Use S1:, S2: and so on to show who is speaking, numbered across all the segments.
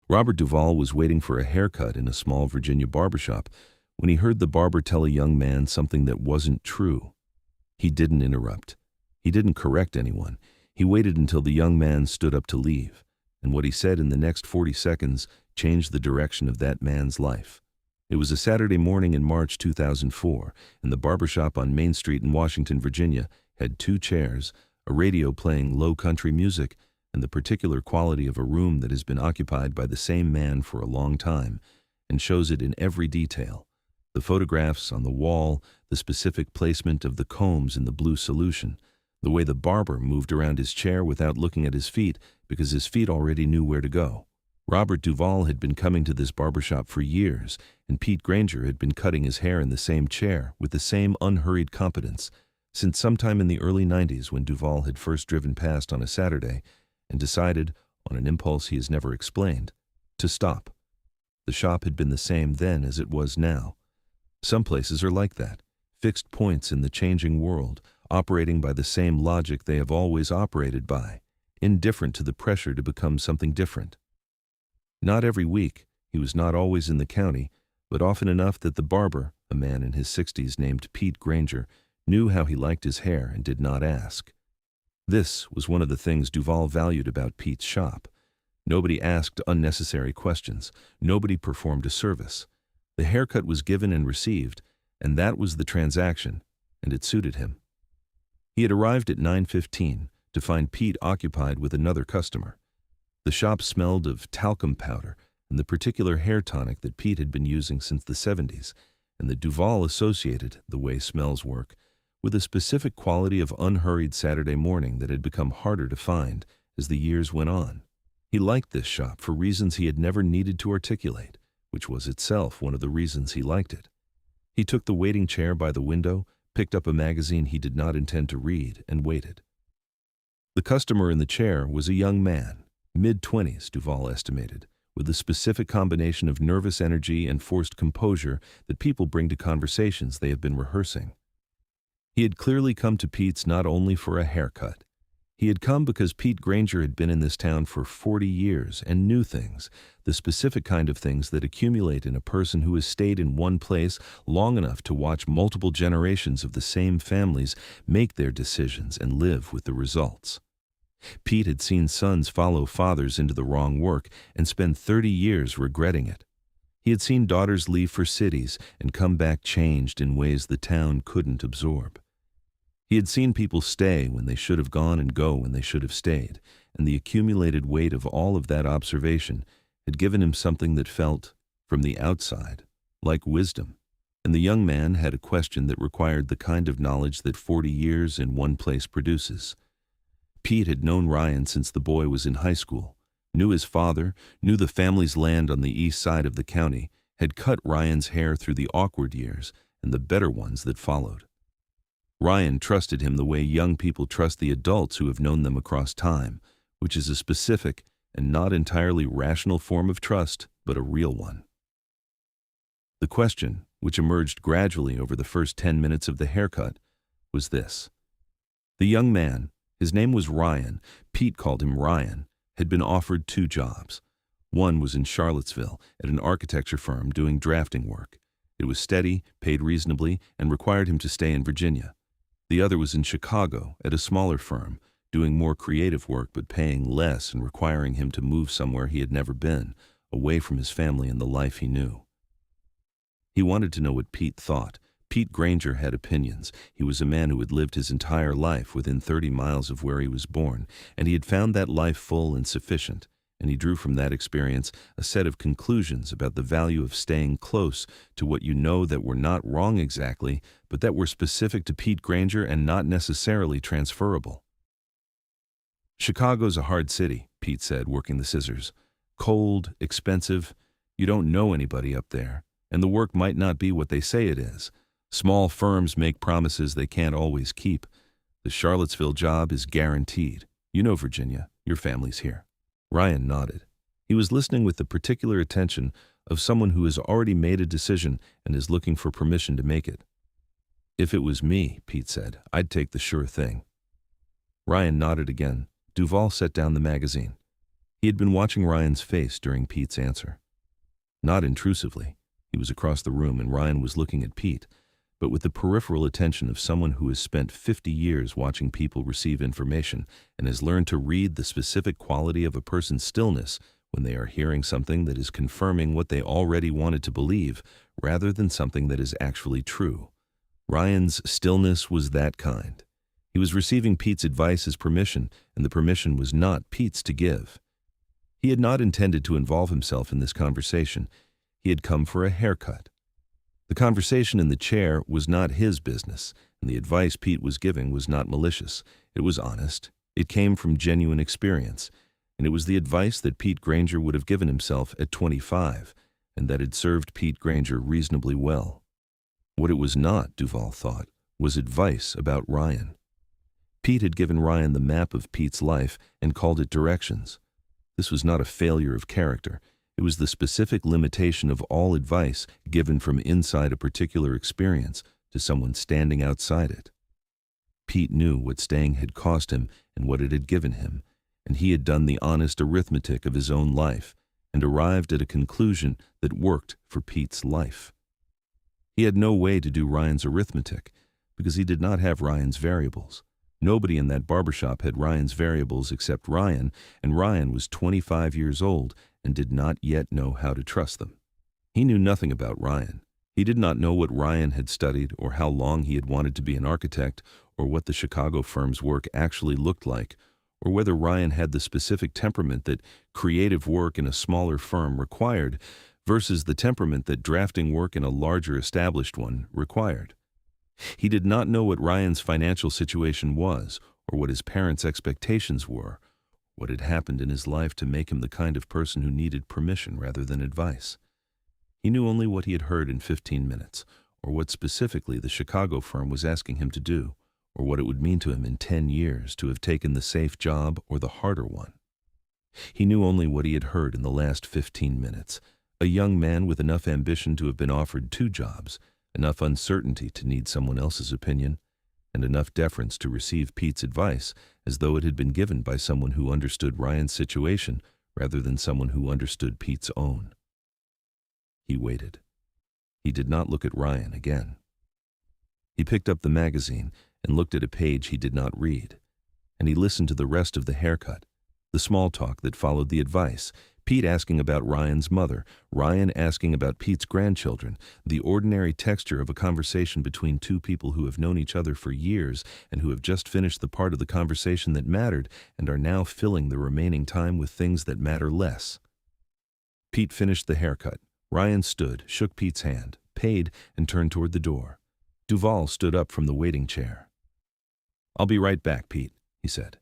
S1: Robert Duvall was waiting for a haircut in a small Virginia barbershop when he heard the barber tell a young man something that wasn't true. He didn't interrupt. He didn't correct anyone. He waited until the young man stood up to leave, and what he said in the next 40 seconds changed the direction of that man's life. It was a Saturday morning in March 2004, and the barbershop on Main Street in Washington, Virginia, had 2 chairs, a radio playing low country music, and the particular quality of a room that has been occupied by the same man for a long time, and shows it in every detail. The photographs on the wall, the specific placement of the combs in the blue solution, the way the barber moved around his chair without looking at his feet because his feet already knew where to go. Robert Duvall had been coming to this barbershop for years, and Pete Granger had been cutting his hair in the same chair with the same unhurried competence since sometime in the early 90s when Duvall had first driven past on a Saturday and decided, on an impulse he has never explained, to stop. The shop had been the same then as it was now. Some places are like that, fixed points in the changing world, operating by the same logic they have always operated by, indifferent to the pressure to become something different. Not every week, he was not always in the county, but often enough that the barber, a man in his 60s named Pete Granger, knew how he liked his hair and did not ask. This was one of the things Duvall valued about Pete's shop. Nobody asked unnecessary questions. Nobody performed a service. The haircut was given and received, and that was the transaction, and it suited him. He had arrived at 9:15 to find Pete occupied with another customer. The shop smelled of talcum powder and the particular hair tonic that Pete had been using since the 70s, and that Duvall associated, the way smells work, with a specific quality of unhurried Saturday morning that had become harder to find as the years went on. He liked this shop for reasons he had never needed to articulate, which was itself one of the reasons he liked it. He took the waiting chair by the window, picked up a magazine he did not intend to read, and waited. The customer in the chair was a young man, mid-20s, Duvall estimated, with a specific combination of nervous energy and forced composure that people bring to conversations they have been rehearsing. He had clearly come to Pete's not only for a haircut. He had come because Pete Granger had been in this town for 40 years and knew things, the specific kind of things that accumulate in a person who has stayed in one place long enough to watch multiple generations of the same families make their decisions and live with the results. Pete had seen sons follow fathers into the wrong work and spend 30 years regretting it. He had seen daughters leave for cities and come back changed in ways the town couldn't absorb. He had seen people stay when they should have gone and go when they should have stayed, and the accumulated weight of all of that observation had given him something that felt, from the outside, like wisdom. And the young man had a question that required the kind of knowledge that 40 years in one place produces. Pete had known Ryan since the boy was in high school, knew his father, knew the family's land on the east side of the county, had cut Ryan's hair through the awkward years and the better ones that followed. Ryan trusted him the way young people trust the adults who have known them across time, which is a specific and not entirely rational form of trust, but a real one. The question, which emerged gradually over the first 10 minutes of the haircut, was this. The young man, his name was Ryan, Pete called him Ryan, had been offered 2 jobs. One was in Charlottesville at an architecture firm doing drafting work. It was steady, paid reasonably, and required him to stay in Virginia. The other was in Chicago at a smaller firm, doing more creative work but paying less and requiring him to move somewhere he had never been, away from his family and the life he knew. He wanted to know what Pete thought. Pete Granger had opinions. He was a man who had lived his entire life within 30 miles of where he was born, and he had found that life full and sufficient, and he drew from that experience a set of conclusions about the value of staying close to what you know that were not wrong exactly, but that were specific to Pete Granger and not necessarily transferable. Chicago's a hard city, Pete said, working the scissors. Cold, expensive, you don't know anybody up there, and the work might not be what they say it is. Small firms make promises they can't always keep. The Charlottesville job is guaranteed. You know Virginia, your family's here. Ryan nodded. He was listening with the particular attention of someone who has already made a decision and is looking for permission to make it. If it was me, Pete said, I'd take the sure thing. Ryan nodded again. Duvall set down the magazine. He had been watching Ryan's face during Pete's answer. Not intrusively. He was across the room and Ryan was looking at Pete, but with the peripheral attention of someone who has spent 50 years watching people receive information and has learned to read the specific quality of a person's stillness when they are hearing something that is confirming what they already wanted to believe, rather than something that is actually true. Ryan's stillness was that kind. He was receiving Pete's advice as permission, and the permission was not Pete's to give. He had not intended to involve himself in this conversation. He had come for a haircut. The conversation in the chair was not his business, and the advice Pete was giving was not malicious. It was honest. It came from genuine experience, and it was the advice that Pete Granger would have given himself at 25, and that had served Pete Granger reasonably well. What it was not, Duvall thought, was advice about Ryan. Pete had given Ryan the map of Pete's life and called it directions. This was not a failure of character. It was the specific limitation of all advice given from inside a particular experience to someone standing outside it. Pete knew what staying had cost him and what it had given him, and he had done the honest arithmetic of his own life and arrived at a conclusion that worked for Pete's life. He had no way to do Ryan's arithmetic because he did not have Ryan's variables. Nobody in that barbershop had Ryan's variables except Ryan, and Ryan was 25 years old and did not yet know how to trust them. He knew nothing about Ryan. He did not know what Ryan had studied or how long he had wanted to be an architect or what the Chicago firm's work actually looked like, or whether Ryan had the specific temperament that creative work in a smaller firm required versus the temperament that drafting work in a larger established one required. He did not know what Ryan's financial situation was, or what his parents' expectations were, what had happened in his life to make him the kind of person who needed permission rather than advice. He knew only what he had heard in 15 minutes, or what specifically the Chicago firm was asking him to do, or what it would mean to him in 10 years to have taken the safe job or the harder one. He knew only what he had heard in the last 15 minutes, a young man with enough ambition to have been offered 2 jobs, enough uncertainty to need someone else's opinion, and enough deference to receive Pete's advice as though it had been given by someone who understood Ryan's situation rather than someone who understood Pete's own. He waited. He did not look at Ryan again. He picked up the magazine and looked at a page he did not read, and he listened to the rest of the haircut, the small talk that followed the advice, Pete asking about Ryan's mother, Ryan asking about Pete's grandchildren, the ordinary texture of a conversation between 2 people who have known each other for years and who have just finished the part of the conversation that mattered and are now filling the remaining time with things that matter less. Pete finished the haircut. Ryan stood, shook Pete's hand, paid, and turned toward the door. Duvall stood up from the waiting chair. "I'll be right back, Pete," he said.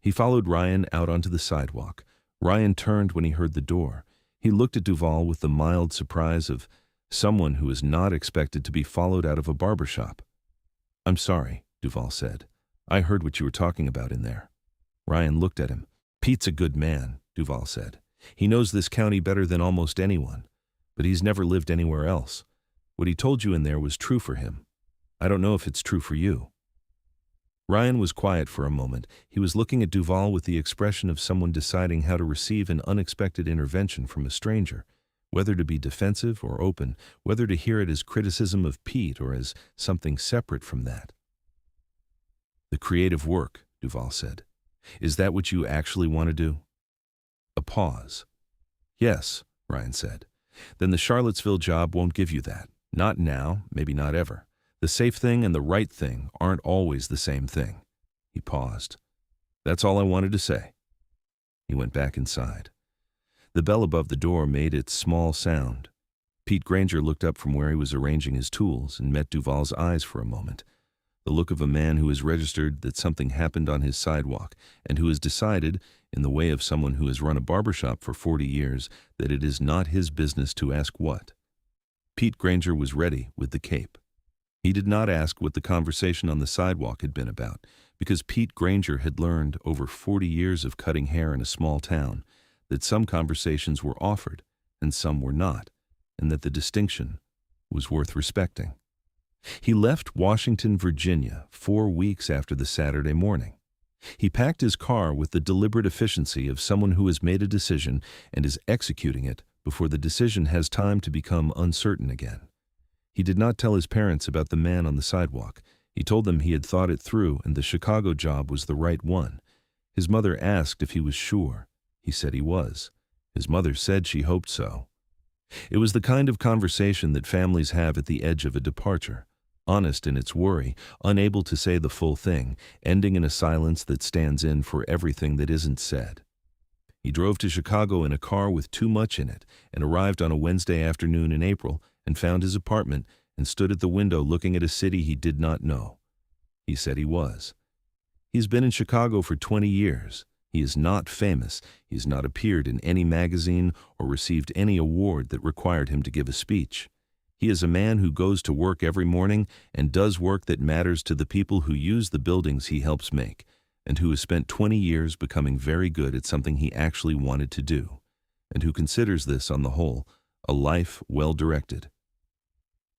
S1: He followed Ryan out onto the sidewalk. Ryan turned when he heard the door. He looked at Duvall with the mild surprise of someone who is not expected to be followed out of a barbershop. "I'm sorry," Duvall said. "I heard what you were talking about in there." Ryan looked at him. "Pete's a good man," Duvall said. "He knows this county better than almost anyone, but he's never lived anywhere else. What he told you in there was true for him. I don't know if it's true for you." Ryan was quiet for a moment. He was looking at Duvall with the expression of someone deciding how to receive an unexpected intervention from a stranger, whether to be defensive or open, whether to hear it as criticism of Pete or as something separate from that. "The creative work," Duvall said. "Is that what you actually want to do?" A pause. "Yes," Ryan said. "Then the Charlottesville job won't give you that. Not now, maybe not ever. The safe thing and the right thing aren't always the same thing." He paused. "That's all I wanted to say." He went back inside. The bell above the door made its small sound. Pete Granger looked up from where he was arranging his tools and met Duvall's eyes for a moment. The look of a man who has registered that something happened on his sidewalk and who has decided, in the way of someone who has run a barbershop for 40 years, that it is not his business to ask what. Pete Granger was ready with the cape. He did not ask what the conversation on the sidewalk had been about, because Pete Granger had learned over 40 years of cutting hair in a small town that some conversations were offered and some were not, and that the distinction was worth respecting. He left Washington, Virginia, 4 weeks after the Saturday morning. He packed his car with the deliberate efficiency of someone who has made a decision and is executing it before the decision has time to become uncertain again. He did not tell his parents about the man on the sidewalk. He told them he had thought it through and the Chicago job was the right one. His mother asked if he was sure. He said he was. His mother said she hoped so. It was the kind of conversation that families have at the edge of a departure, honest in its worry, unable to say the full thing, ending in a silence that stands in for everything that isn't said. He drove to Chicago in a car with too much in it and arrived on a Wednesday afternoon in April and found his apartment and stood at the window looking at a city he did not know. He said he was. He's been in Chicago for 20 years. He is not famous. He has not appeared in any magazine or received any award that required him to give a speech. He is a man who goes to work every morning and does work that matters to the people who use the buildings he helps make, and who has spent 20 years becoming very good at something he actually wanted to do, and who considers this, on the whole, a life well directed.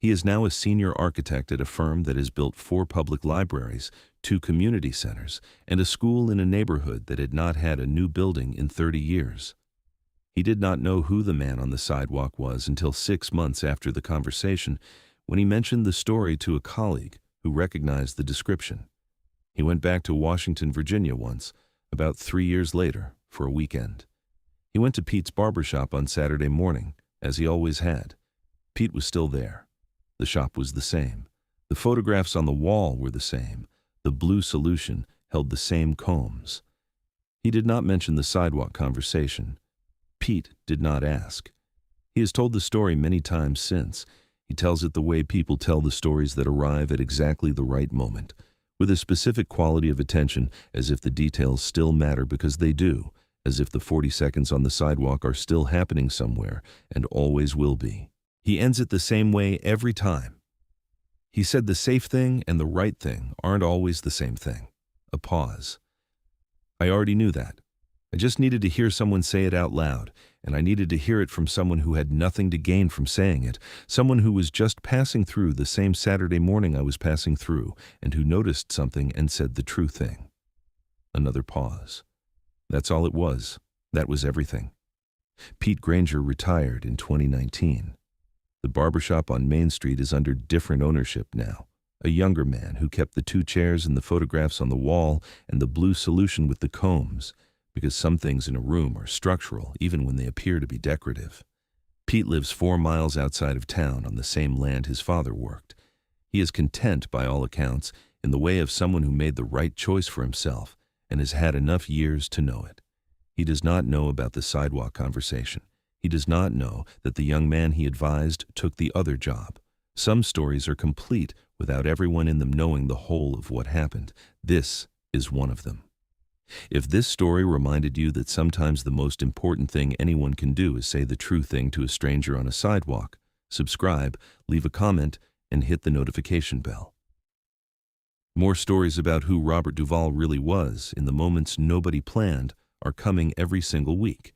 S1: He is now a senior architect at a firm that has built 4 public libraries, 2 community centers, and a school in a neighborhood that had not had a new building in 30 years. He did not know who the man on the sidewalk was until 6 months after the conversation, when he mentioned the story to a colleague who recognized the description. He went back to Washington, Virginia once, about 3 years later, for a weekend. He went to Pete's Barbershop on Saturday morning, as he always had. Pete was still there. The shop was the same. The photographs on the wall were the same. The blue solution held the same combs. He did not mention the sidewalk conversation. Pete did not ask. He has told the story many times since. He tells it the way people tell the stories that arrive at exactly the right moment, with a specific quality of attention, as if the details still matter because they do, as if the 40 seconds on the sidewalk are still happening somewhere and always will be. He ends it the same way every time. He said the safe thing and the right thing aren't always the same thing. A pause. I already knew that. I just needed to hear someone say it out loud, and I needed to hear it from someone who had nothing to gain from saying it, someone who was just passing through the same Saturday morning I was passing through, and who noticed something and said the true thing. Another pause. That's all it was. That was everything. Pete Granger retired in 2019. The barbershop on Main Street is under different ownership now. A younger man who kept the 2 chairs and the photographs on the wall and the blue solution with the combs, because some things in a room are structural even when they appear to be decorative. Pete lives 4 miles outside of town on the same land his father worked. He is content, by all accounts, in the way of someone who made the right choice for himself and has had enough years to know it. He does not know about the sidewalk conversation. He does not know that the young man he advised took the other job. Some stories are complete without everyone in them knowing the whole of what happened. This is one of them. If this story reminded you that sometimes the most important thing anyone can do is say the true thing to a stranger on a sidewalk, subscribe, leave a comment, and hit the notification bell. More stories about who Robert Duvall really was in the moments nobody planned are coming every single week.